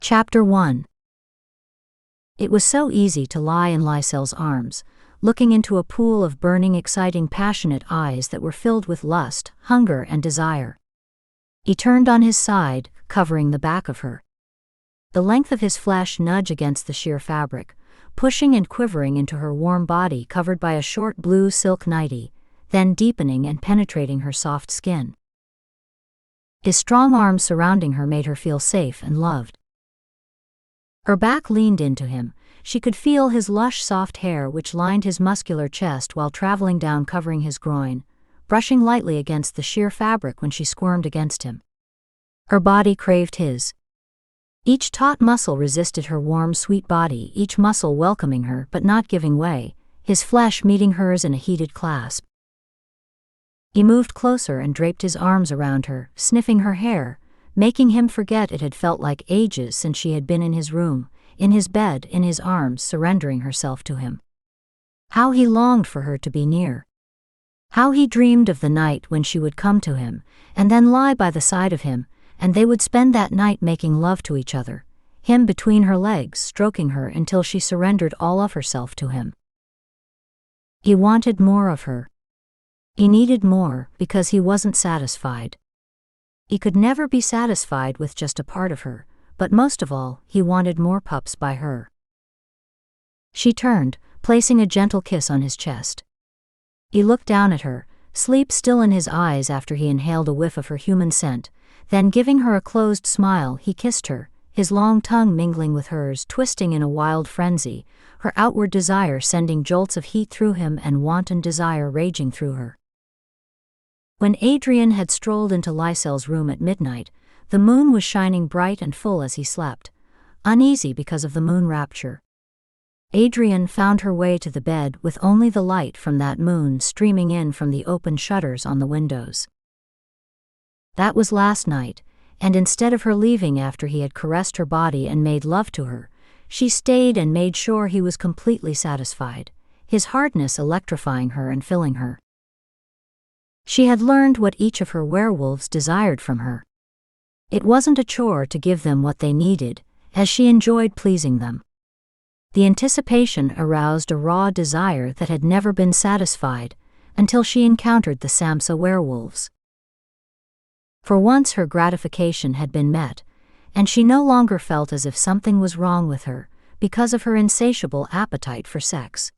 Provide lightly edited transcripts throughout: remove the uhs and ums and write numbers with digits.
Chapter 1. It was so easy to lie in Lycell's arms, looking into a pool of burning, exciting, passionate eyes that were filled with lust, hunger, and desire. He turned on his side, covering the back of her. The length of his flesh nudged against the sheer fabric, pushing and quivering into her warm body covered by a short blue silk nightie, then deepening and penetrating her soft skin. His strong arms surrounding her made her feel safe and loved. Her back leaned into him. She could feel his lush soft hair which lined his muscular chest while traveling down, covering his groin, brushing lightly against the sheer fabric when she squirmed against him. Her body craved his. Each taut muscle resisted her warm, sweet body, each muscle welcoming her but not giving way, his flesh meeting hers in a heated clasp. He moved closer and draped his arms around her, sniffing her hair, making him forget it had felt like ages since she had been in his room, in his bed, in his arms, surrendering herself to him. How he longed for her to be near. How he dreamed of the night when she would come to him, and then lie by the side of him, and they would spend that night making love to each other, him between her legs, stroking her until she surrendered all of herself to him. He wanted more of her. He needed more because he wasn't satisfied. He could never be satisfied with just a part of her, but most of all, he wanted more pups by her. She turned, placing a gentle kiss on his chest. He looked down at her, sleep still in his eyes after he inhaled a whiff of her human scent, then giving her a closed smile, he kissed her, his long tongue mingling with hers, twisting in a wild frenzy, her outward desire sending jolts of heat through him and wanton desire raging through her. When Adrian had strolled into Lycell's room at midnight, the moon was shining bright and full as he slept, uneasy because of the moon rapture. Adrian found her way to the bed with only the light from that moon streaming in from the open shutters on the windows. That was last night, and instead of her leaving after he had caressed her body and made love to her, she stayed and made sure he was completely satisfied, his hardness electrifying her and filling her. She had learned what each of her werewolves desired from her. It wasn't a chore to give them what they needed, as she enjoyed pleasing them. The anticipation aroused a raw desire that had never been satisfied until she encountered the Samsa werewolves. For once her gratification had been met, and she no longer felt as if something was wrong with her because of her insatiable appetite for sex.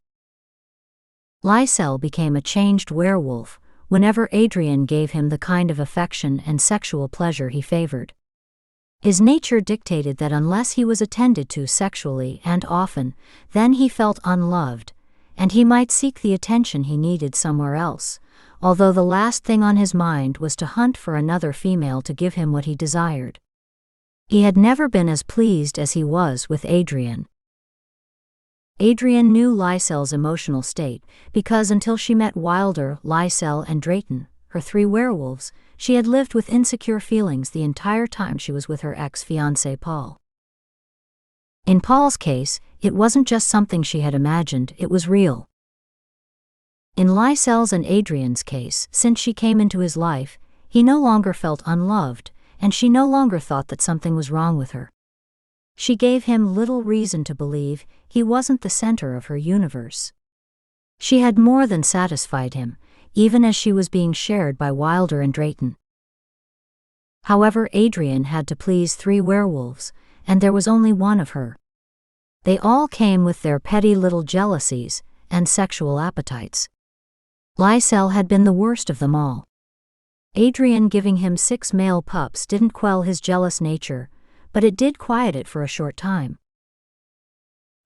Lycell became a changed werewolf whenever Adrian gave him the kind of affection and sexual pleasure he favored. His nature dictated that unless he was attended to sexually and often, then he felt unloved, and he might seek the attention he needed somewhere else, although the last thing on his mind was to hunt for another female to give him what he desired. He had never been as pleased as he was with Adrian. Adrian knew Lycell's emotional state because until she met Wilder, Lycell, and Drayton, her 3 werewolves, she had lived with insecure feelings the entire time she was with her ex-fiancé Paul. In Paul's case, it wasn't just something she had imagined, it was real. In Lycell's and Adrian's case, since she came into his life, he no longer felt unloved, and she no longer thought that something was wrong with her. She gave him little reason to believe he wasn't the center of her universe. She had more than satisfied him, even as she was being shared by Wilder and Drayton. However, Adrian had to please 3 werewolves, and there was only one of her. They all came with their petty little jealousies and sexual appetites. Lycell had been the worst of them all. Adrian giving him 6 male pups didn't quell his jealous nature, but it did quiet it for a short time.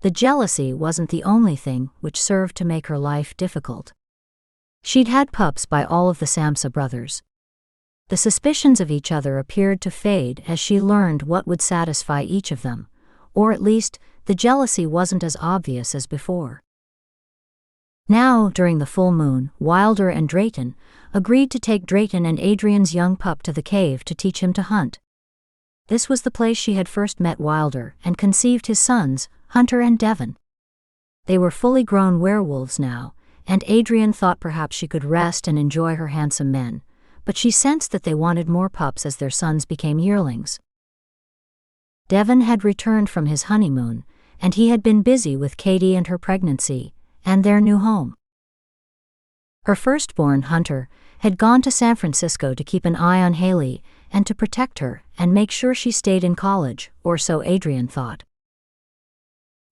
The jealousy wasn't the only thing which served to make her life difficult. She'd had pups by all of the Samsa brothers. The suspicions of each other appeared to fade as she learned what would satisfy each of them, or at least, the jealousy wasn't as obvious as before. Now, during the full moon, Wilder and Drayton agreed to take Drayton and Adrian's young pup to the cave to teach him to hunt. This was the place she had first met Wilder and conceived his sons, Hunter and Devon. They were fully grown werewolves now, and Adrian thought perhaps she could rest and enjoy her handsome men, but she sensed that they wanted more pups as their sons became yearlings. Devon had returned from his honeymoon, and he had been busy with Katie and her pregnancy, and their new home. Her firstborn, Hunter, had gone to San Francisco to keep an eye on Haley and to protect her and make sure she stayed in college, or so Adrian thought.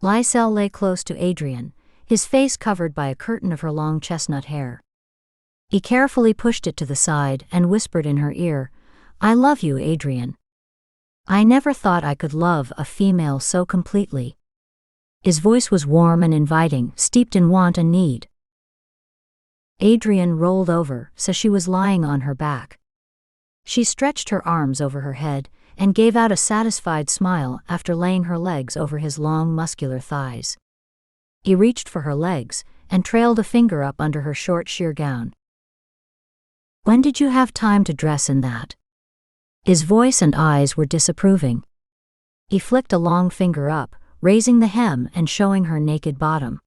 Lycell lay close to Adrian, his face covered by a curtain of her long chestnut hair. He carefully pushed it to the side and whispered in her ear, "I love you, Adrian. I never thought I could love a female so completely." His voice was warm and inviting, steeped in want and need. Adrian rolled over so she was lying on her back. She stretched her arms over her head and gave out a satisfied smile after laying her legs over his long muscular thighs. He reached for her legs and trailed a finger up under her short sheer gown. "When did you have time to dress in that?" His voice and eyes were disapproving. He flicked a long finger up, raising the hem and showing her naked bottom.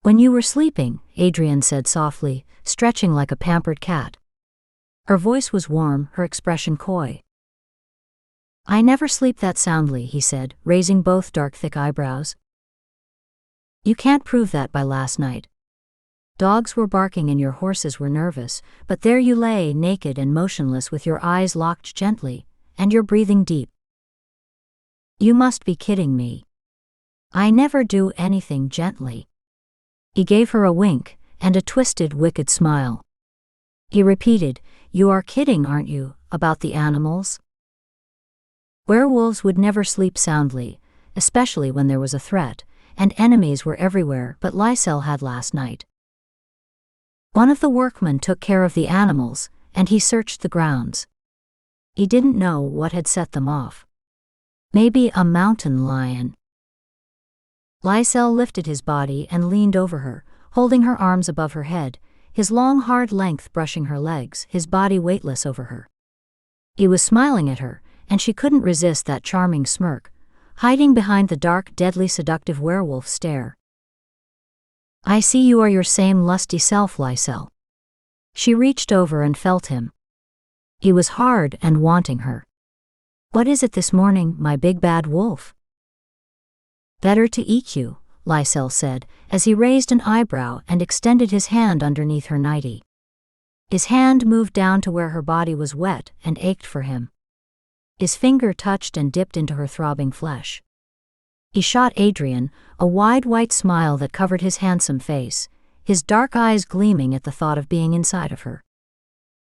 "When you were sleeping," Adrian said softly, stretching like a pampered cat. Her voice was warm, her expression coy. "I never sleep that soundly," he said, raising both dark thick eyebrows. "You can't prove that by last night. Dogs were barking and your horses were nervous, but there you lay, naked and motionless with your eyes locked gently, and you're breathing deep. You must be kidding me. I never do anything gently." He gave her a wink and a twisted, wicked smile. He repeated, "You are kidding, aren't you, about the animals?" Werewolves would never sleep soundly, especially when there was a threat, and enemies were everywhere, but Lycell had last night. One of the workmen took care of the animals, and he searched the grounds. He didn't know what had set them off. Maybe a mountain lion. Lycell lifted his body and leaned over her, holding her arms above her head, his long hard length brushing her legs, his body weightless over her. He was smiling at her, and she couldn't resist that charming smirk, hiding behind the dark, deadly, seductive werewolf stare. "I see you are your same lusty self, Lycell." She reached over and felt him. He was hard and wanting her. "What is it this morning, my big bad wolf?" "Better to eat you," Lycell said, as he raised an eyebrow and extended his hand underneath her nightie. His hand moved down to where her body was wet and ached for him. His finger touched and dipped into her throbbing flesh. He shot Adrian a wide white smile that covered his handsome face, his dark eyes gleaming at the thought of being inside of her.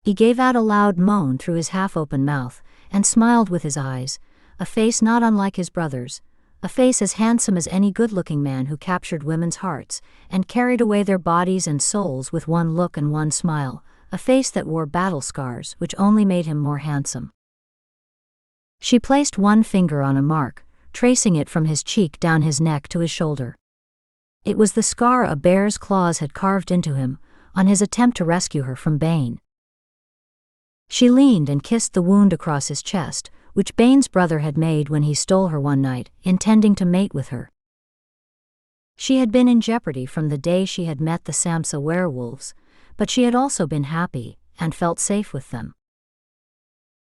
He gave out a loud moan through his half-open mouth and smiled with his eyes, a face not unlike his brother's, a face as handsome as any good-looking man who captured women's hearts and carried away their bodies and souls with one look and one smile, a face that wore battle scars which only made him more handsome. She placed one finger on a mark, tracing it from his cheek down his neck to his shoulder. It was the scar a bear's claws had carved into him on his attempt to rescue her from Bane. She leaned and kissed the wound across his chest, which Bane's brother had made when he stole her one night, intending to mate with her. She had been in jeopardy from the day she had met the Samsa werewolves, but she had also been happy and felt safe with them.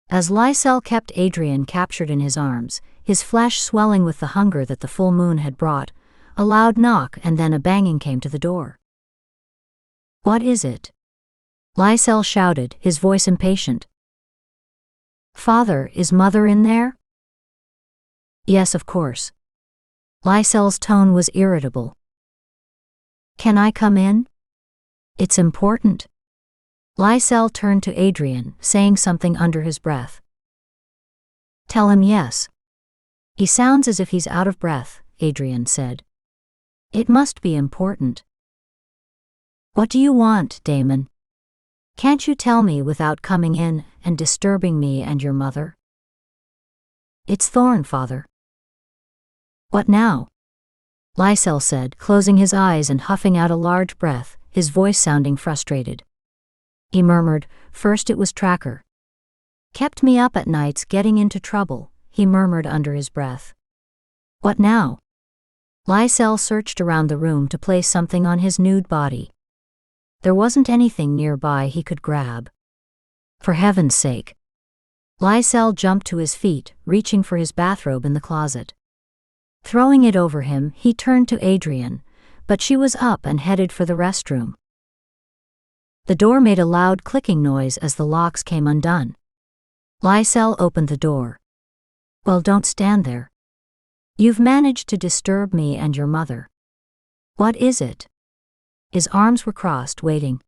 As Lycell kept Adrian captured in his arms, his flesh swelling with the hunger that the full moon had brought, a loud knock and then a banging came to the door. "What is it?" Lycell shouted, his voice impatient. "Father, is Mother in there?" "Yes, of course." Lycell's tone was irritable. "Can I come in? It's important." Lycell turned to Adrian, saying something under his breath. "Tell him yes." "He sounds as if he's out of breath," Adrian said. "It must be important." "What do you want, Damon? Can't you tell me without coming in and disturbing me and your mother?" "It's Thorn, Father." "What now?" Lycell said, closing his eyes and huffing out a large breath, his voice sounding frustrated. He murmured, "First it was Tracker. Kept me up at nights getting into trouble," he murmured under his breath. "What now?" Lycell searched around the room to place something on his nude body. There wasn't anything nearby he could grab. "For heaven's sake." Lycell jumped to his feet, reaching for his bathrobe in the closet. Throwing it over him, he turned to Adrian, but she was up and headed for the restroom. The door made a loud clicking noise as the locks came undone. Lycell opened the door. "Well, don't stand there. You've managed to disturb me and your mother. What is it?" His arms were crossed, waiting.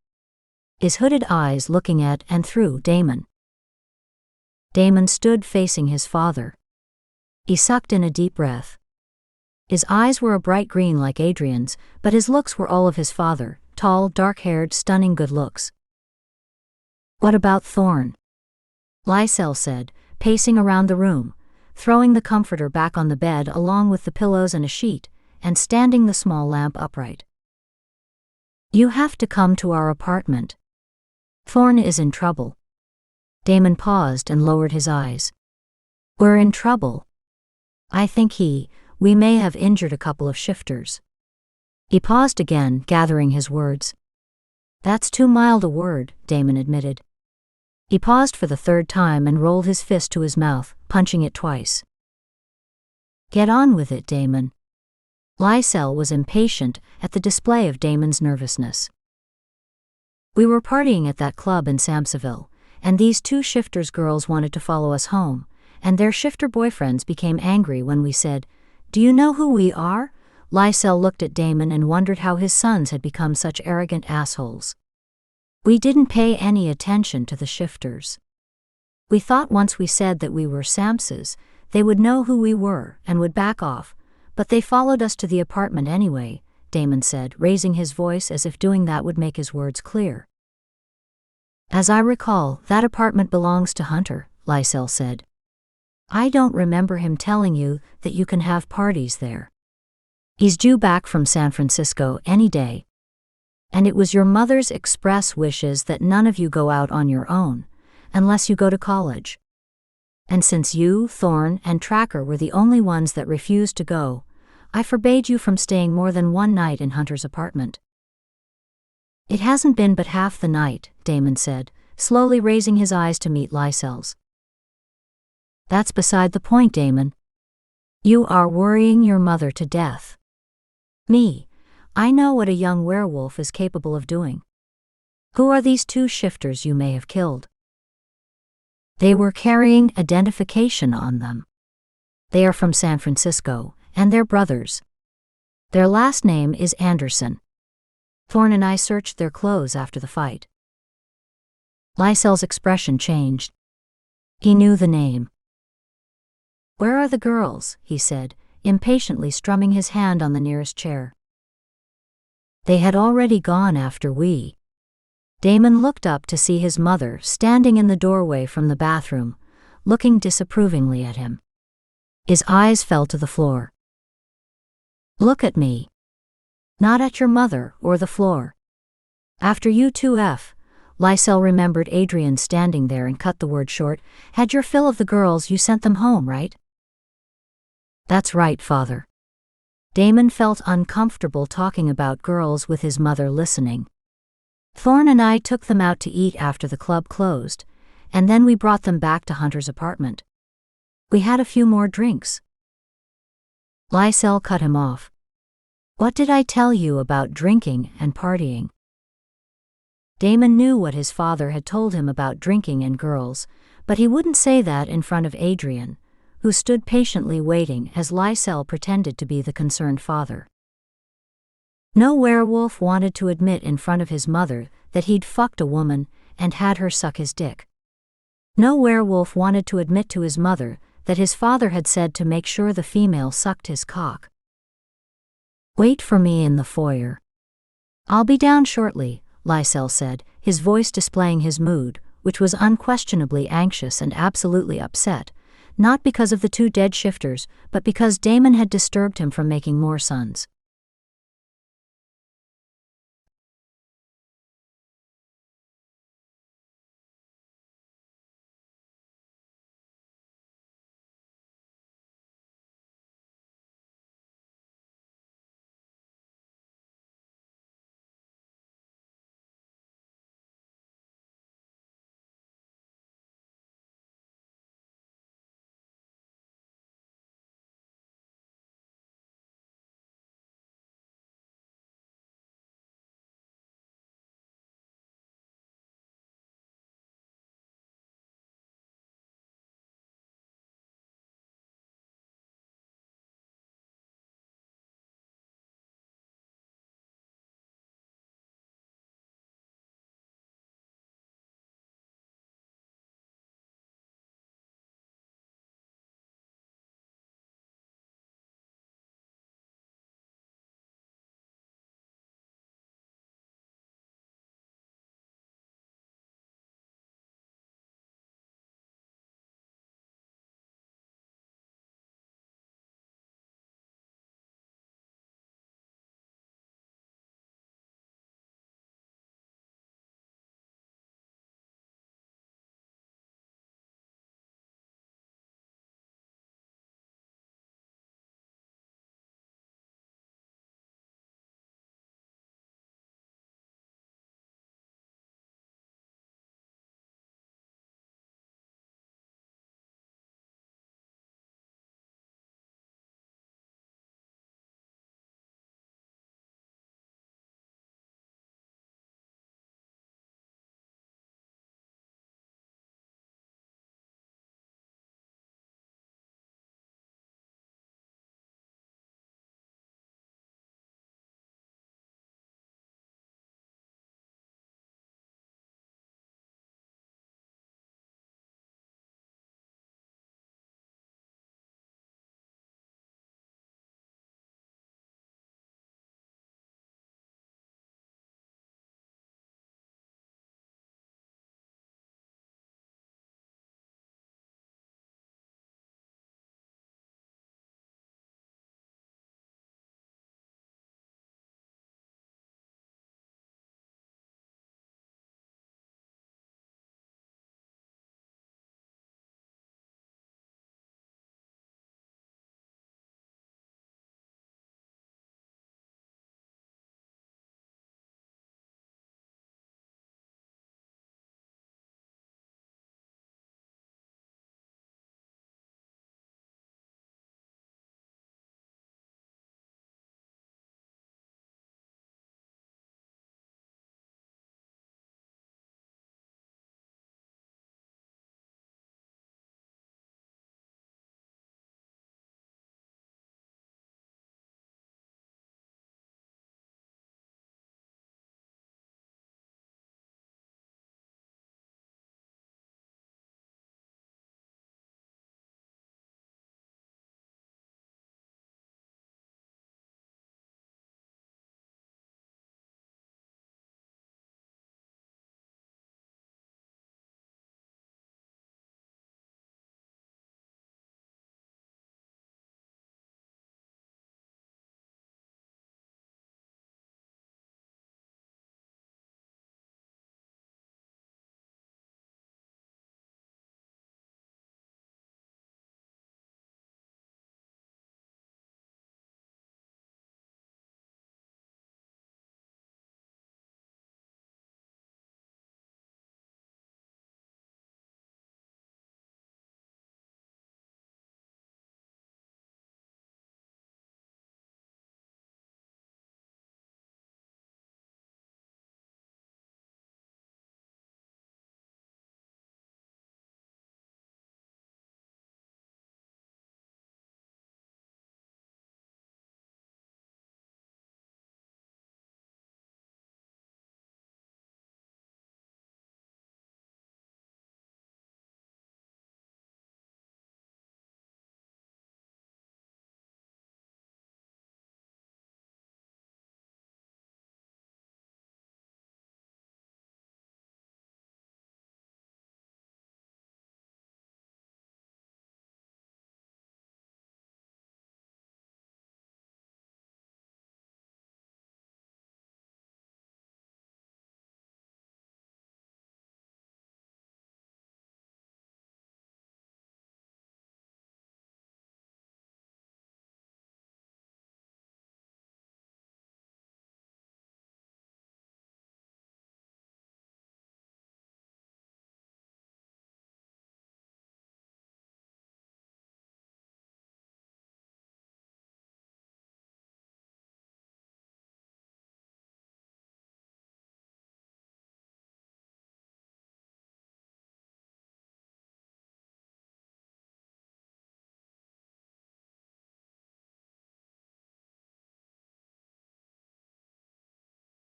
His hooded eyes looking at and through Damon. Damon stood facing his father. He sucked in a deep breath. His eyes were a bright green like Adrian's, but his looks were all of his father, tall, dark-haired, stunning good looks. "What about Thorn?" Lycell said, pacing around the room, throwing the comforter back on the bed along with the pillows and a sheet, and standing the small lamp upright. "You have to come to our apartment. Thorn is in trouble." Damon paused and lowered his eyes. "We're in trouble. I think we may have injured a couple of shifters." He paused again, gathering his words. "That's too mild a word," Damon admitted. He paused for the third time and rolled his fist to his mouth, punching it twice. "Get on with it, Damon." Lycell was impatient at the display of Damon's nervousness. "We were partying at that club in Samsaville, and these two shifters girls wanted to follow us home, and their shifter boyfriends became angry when we said, 'Do you know who we are?'" Lycell looked at Damon and wondered how his sons had become such arrogant assholes. "We didn't pay any attention to the shifters. We thought once we said that we were Samsas, they would know who we were and would back off, but they followed us to the apartment anyway," Damon said, raising his voice as if doing that would make his words clear. "As I recall, that apartment belongs to Hunter," Lycell said. "I don't remember him telling you that you can have parties there. He's due back from San Francisco any day. And it was your mother's express wishes that none of you go out on your own, unless you go to college. And since you, Thorn, and Tracker were the only ones that refused to go, I forbade you from staying more than one night in Hunter's apartment." "It hasn't been but half the night," Damon said, slowly raising his eyes to meet Lycell's. "That's beside the point, Damon. You are worrying your mother to death. I know what a young werewolf is capable of doing. Who are these two shifters you may have killed?" "They were carrying identification on them. They are from San Francisco, and they're brothers. Their last name is Anderson. Thorn and I searched their clothes after the fight." Lycell's expression changed. He knew the name. "Where are the girls?" he said, impatiently strumming his hand on the nearest chair. "They had already gone after we." Damon looked up to see his mother standing in the doorway from the bathroom, looking disapprovingly at him. His eyes fell to the floor. "Look at me. Not at your mother or the floor. After you two Lycell remembered Adrian standing there and cut the word short. "Had your fill of the girls, you sent them home, right?" "That's right, father." Damon felt uncomfortable talking about girls with his mother listening. "Thorn and I took them out to eat after the club closed, and then we brought them back to Hunter's apartment. We had a few more drinks." Lycell cut him off. "What did I tell you about drinking and partying?" Damon knew what his father had told him about drinking and girls, but he wouldn't say that in front of Adrian, who stood patiently waiting as Lycell pretended to be the concerned father. No werewolf wanted to admit in front of his mother that he'd fucked a woman and had her suck his dick. No werewolf wanted to admit to his mother that his father had said to make sure the female sucked his cock. "Wait for me in the foyer. I'll be down shortly," Lycell said, his voice displaying his mood, which was unquestionably anxious and absolutely upset, not because of the two dead shifters, but because Damon had disturbed him from making more sons.